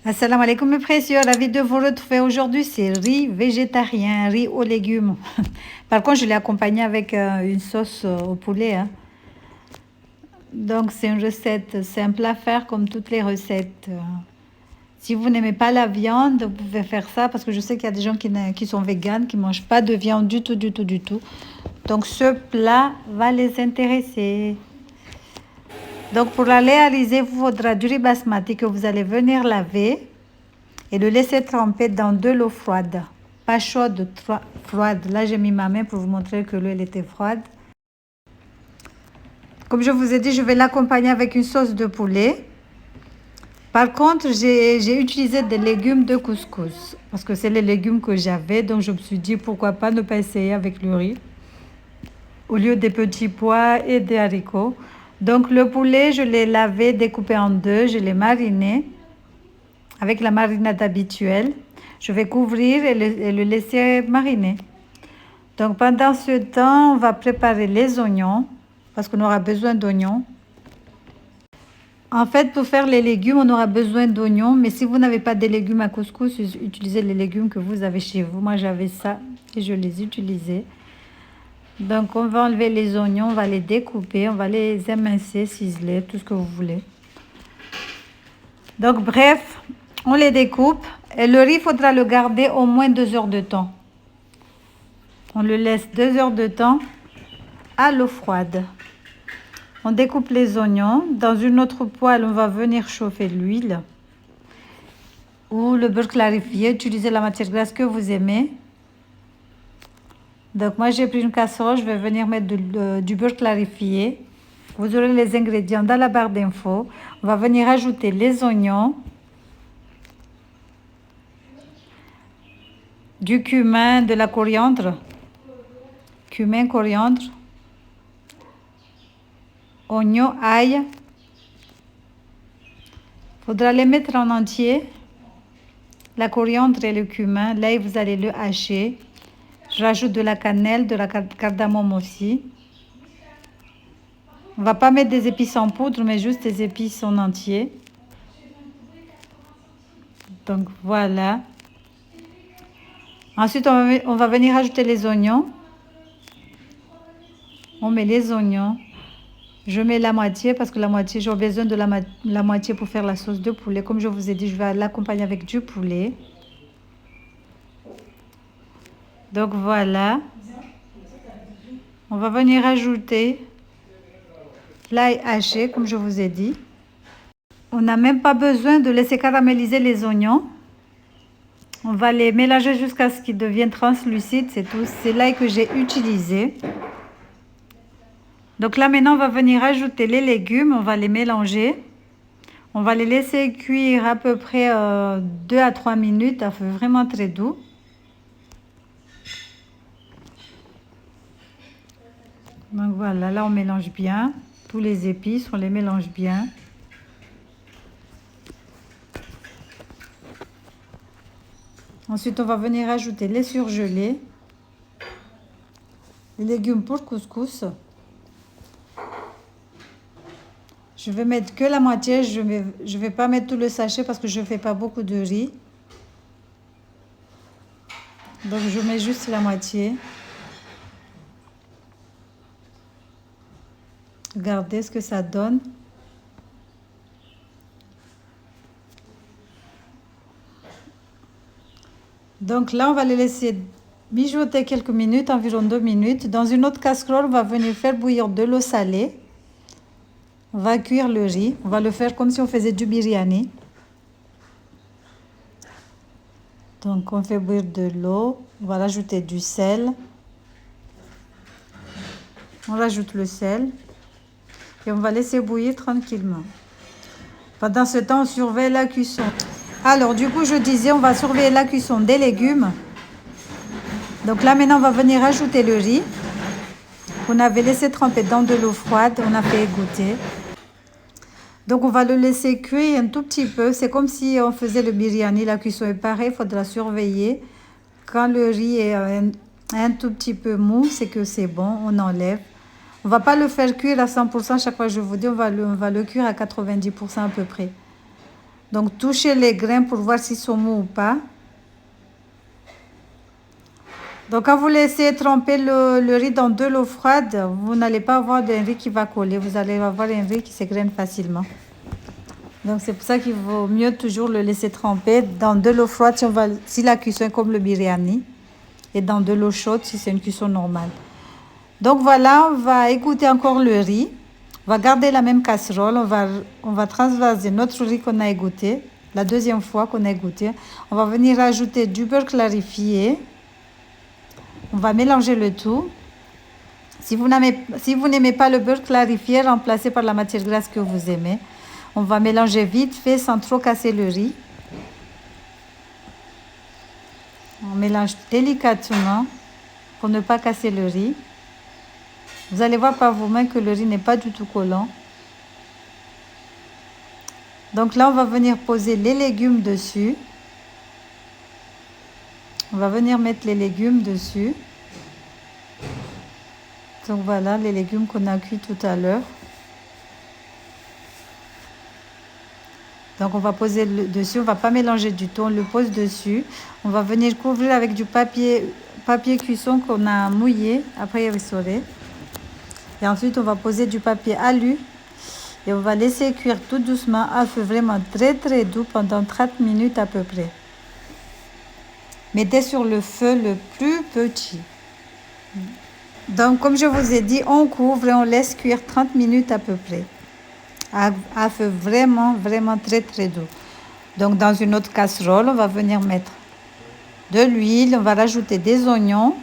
Assalamu alaikum mes précieux, ravi de vous retrouver aujourd'hui. C'est riz végétarien, riz aux légumes. Par contre, je l'ai accompagné avec une sauce au poulet, hein. Donc c'est une recette simple à faire comme toutes les recettes. Si vous n'aimez pas la viande, vous pouvez faire ça parce que je sais qu'il y a des gens qui sont véganes, qui ne mangent pas de viande du tout. Donc ce plat va les intéresser. Donc pour la réaliser, il vous faudra du riz basmati que vous allez venir laver et le laisser tremper dans de l'eau froide. Pas chaude, froide. Là, j'ai mis ma main pour vous montrer que l'eau était froide. Comme je vous ai dit, je vais l'accompagner avec une sauce de poulet. Par contre, j'ai utilisé des légumes de couscous parce que c'est les légumes que j'avais. Donc, je me suis dit pourquoi pas ne pas essayer avec le riz au lieu des petits pois et des haricots. Donc, le poulet, je l'ai lavé, découpé en deux. Je l'ai mariné avec la marinade habituelle. Je vais couvrir et le laisser mariner. Donc, pendant ce temps, on va préparer les oignons parce qu'on aura besoin d'oignons. En fait, pour faire les légumes, on aura besoin d'oignons. Mais si vous n'avez pas de légumes à couscous, utilisez les légumes que vous avez chez vous. Moi, j'avais ça et je les utilisais. Donc, on va enlever les oignons, on va les découper, on va les émincer, ciseler, tout ce que vous voulez. Donc, bref, on les découpe. Et le riz, il faudra le garder au moins 2 heures de temps. On le laisse 2 heures de temps à l'eau froide. On découpe les oignons. Dans une autre poêle, on va venir chauffer l'huile ou le beurre clarifié. Utilisez la matière grasse que vous aimez. Donc moi, j'ai pris une casserole. Je vais venir mettre du beurre clarifié. Vous aurez les ingrédients dans la barre d'infos. On va venir ajouter les oignons, du cumin, de la coriandre, cumin, coriandre, oignons, ail. Il faudra les mettre en entier. La coriandre et le cumin, l'ail, vous allez le hacher. Je rajoute de la cannelle, de la cardamome aussi. On ne va pas mettre des épices en poudre, mais juste des épices en entier. Donc voilà. Ensuite, on va venir ajouter les oignons. On met les oignons. Je mets la moitié parce que la moitié, j'ai besoin de la moitié pour faire la sauce de poulet. Comme je vous ai dit, je vais l'accompagner avec du poulet. Donc voilà. On va venir ajouter l'ail haché, comme je vous ai dit. On n'a même pas besoin de laisser caraméliser les oignons. On va les mélanger jusqu'à ce qu'ils deviennent translucides, c'est tout. C'est l'ail que j'ai utilisé. Donc là, maintenant, on va venir ajouter les légumes. On va les mélanger. On va les laisser cuire à peu près 2 à 3 minutes à feu vraiment très doux. Donc voilà, là, on mélange bien. Tous les épices, on les mélange bien. Ensuite, on va venir ajouter les surgelés. Les légumes pour couscous. Je vais mettre que la moitié, je vais pas mettre tout le sachet parce que je ne fais pas beaucoup de riz. Donc je mets juste la moitié. Regardez ce que ça donne. Donc là, on va les laisser mijoter quelques minutes, environ 2 minutes. Dans une autre casserole, on va venir faire bouillir de l'eau salée. On va cuire le riz. On va le faire comme si on faisait du biryani. Donc, on fait bouillir de l'eau. On va rajouter du sel. On rajoute le sel. Et on va laisser bouillir tranquillement. Pendant ce temps, on surveille la cuisson. Alors, du coup, je disais, on va surveiller la cuisson des légumes. Donc là, maintenant, on va venir ajouter le riz. On avait laissé tremper dans de l'eau froide. On a fait égoutter. Donc, on va le laisser cuire un tout petit peu. C'est comme si on faisait le biryani. La cuisson est pareille, il faudra surveiller. Quand le riz est un tout petit peu mou, c'est que c'est bon, on enlève. On ne va pas le faire cuire à 100%. Chaque fois, je vous dis, on va le cuire à 90% à peu près. Donc touchez les grains pour voir s'ils sont mous ou pas. Donc quand vous laissez tremper le riz dans de l'eau froide, vous n'allez pas avoir un riz qui va coller. Vous allez avoir un riz qui s'égrène facilement. Donc c'est pour ça qu'il vaut mieux toujours le laisser tremper dans de l'eau froide si la cuisson est comme le biryani. Et dans de l'eau chaude si c'est une cuisson normale. Donc voilà, on va égoutter encore le riz. On va garder la même casserole. On va transvaser notre riz qu'on a égoutté. La deuxième fois qu'on a égoutté. On va venir ajouter du beurre clarifié. On va mélanger le tout. Si vous n'aimez pas le beurre clarifié, remplacez par la matière grasse que vous aimez. On va mélanger vite fait sans trop casser le riz. On mélange délicatement pour ne pas casser le riz. Vous allez voir par vous-même que le riz n'est pas du tout collant. Donc là, on va venir poser les légumes dessus. On va venir mettre les légumes dessus. Donc voilà, les légumes qu'on a cuits tout à l'heure. Donc on va poser dessus, on va pas mélanger du tout, on le pose dessus. On va venir couvrir avec du papier cuisson qu'on a mouillé après rissoler. Et ensuite on va poser du papier alu et on va laisser cuire tout doucement à feu vraiment très doux pendant 30 minutes à peu près. Mettez sur le feu le plus petit. Donc comme je vous ai dit, on couvre et on laisse cuire 30 minutes à peu près. À feu vraiment très doux. Donc dans une autre casserole, on va venir mettre de l'huile, on va rajouter des oignons.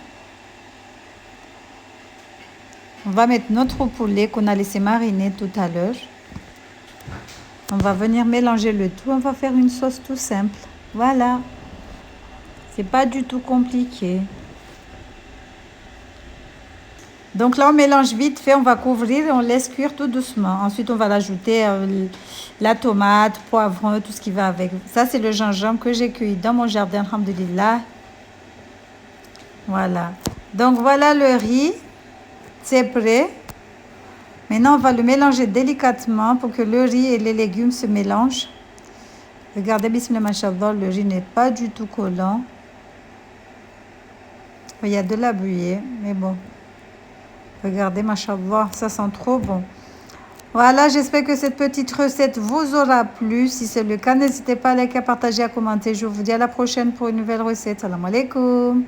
On va mettre notre poulet qu'on a laissé mariner tout à l'heure. On va venir mélanger le tout, on va faire une sauce tout simple. Voilà. C'est pas du tout compliqué. Donc là, on mélange vite fait, on va couvrir et on laisse cuire tout doucement. Ensuite, on va rajouter la tomate, poivron, tout ce qui va avec. Ça, c'est le gingembre que j'ai cueilli dans mon jardin, alhamdoulilah. Voilà. Donc, voilà le riz. C'est prêt. Maintenant, on va le mélanger délicatement pour que le riz et les légumes se mélangent. Regardez, bismillah, machallah, le riz n'est pas du tout collant. Il y a de la buée, mais bon. Regardez, machallah, ça sent trop bon. Voilà, j'espère que cette petite recette vous aura plu. Si c'est le cas, n'hésitez pas à liker, à partager, à commenter. Je vous dis à la prochaine pour une nouvelle recette. Salam alaikum.